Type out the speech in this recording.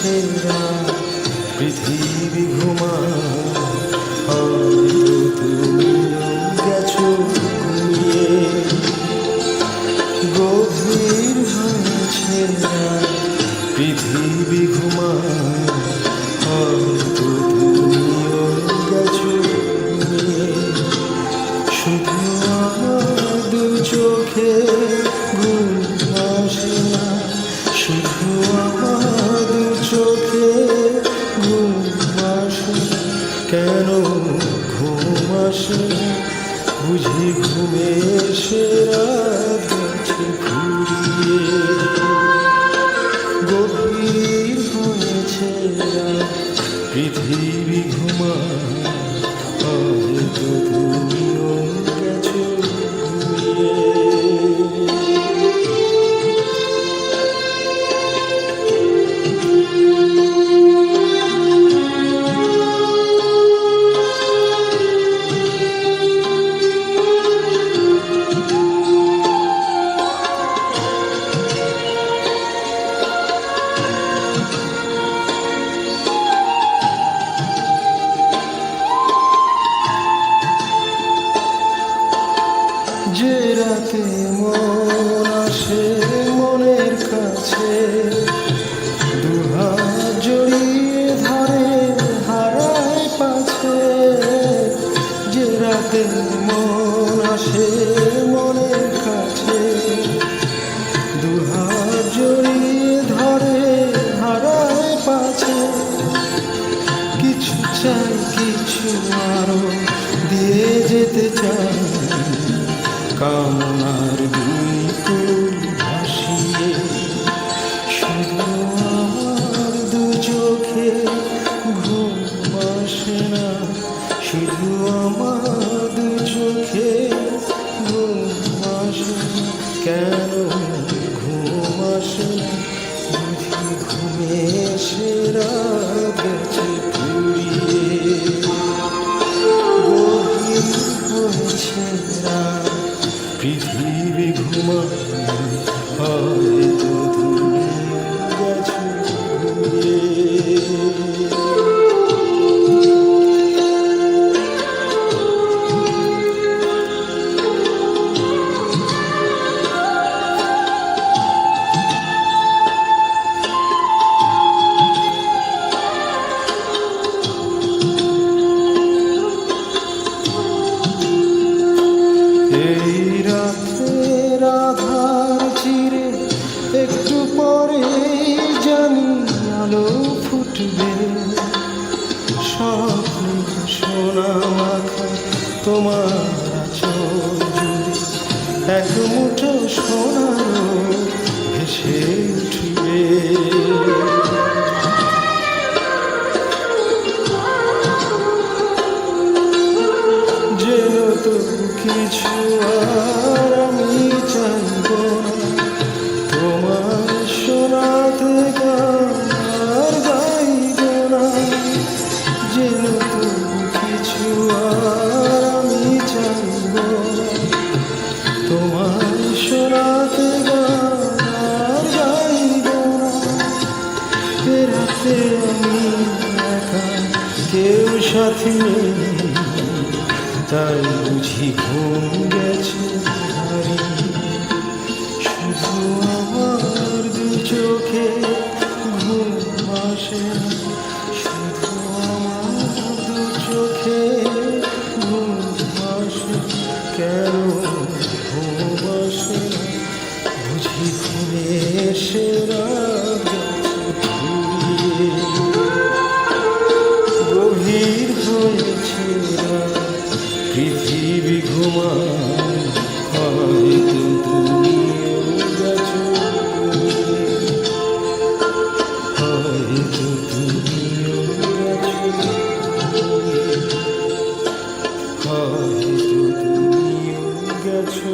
ছেড়া পৃথিবী ঘুমায়, হয়তো তুমি গেছো ঘুমিয়ে। গভীর হয়েছে রাত, পৃথিবী ঘুমায়, হয়তো তুমিও গেছো ঘুমিয়ে। শুধু আমার দু চোখে ঘুম আসে না, শুধু আমার দু চোখে ঘুম আসে না। কেন ঘুম আসে না? বুঝি ঘুমে এসে রাত গেছে ঘুরিয়ে। গভীর হয়েছে রাত, পৃথিবী ঘুমায়, হয়তো তুমিও গেছো ঘুমিয়ে। যে রাতে মন আসে মনের কাছে, দুহাত জড়িয়ে ধরে হারায় পাছে। যে রাতে মন আসে মনের কাছে, দুহাত জড়িয়ে ধরে হারায় পাছে। কিছু চাই, কিছু আরো দিয়ে যেতে চাই, কামনার দুই ফুল ভাসিয়ে। শুধু আমার দু চোখে ঘুম আসে না, শুধু আমার দু চোখে ঘুম আসে না। কেন ঘুম আসে না? বুঝি ঘুমে এসে রাত গেছে ঘুরিয়ে। গভীর হয়েছে রাত, পৃথিবী ঘুমায়, হয়তো তুমি গেছো ঘুমিয়ে। এই রাতের আধার চিরে একটু পরে জানি আলো ফুটবে। স্বপ্ন সোনা মাখা তোমার আঁচল জুড়ে এক মুঠো সোনারও ভেসে উঠবে। যেন তো কিছু আর আমি চাইব না, তোমার শোনাতে গান আর গাইব না। যেন তো কিছু আর আমি চাইব না, তোমার শোনাতে গান আর গাইব না। এ রাতে আমি একা, কেউ সাথী নেই, তাই বুঝি ঘুম গেছে হারিয়ে। শুধু আমার দু চোখে ঘুম আসে না, শুধু আমার দু চোখে ঘুম আসে না। কেন ঘুম আসে না? বুঝি ঘুমে এসে রাত গেছে ঘুরিয়ে। গভীর হয়েছে রাত, পৃথিবী ঘুমায়, হয়তো তুমিও গেছো ঘুমিয়ে। হয়তো তুমিও গেছো ঘুমিয়ে, হয়তো তুমিও গেছো।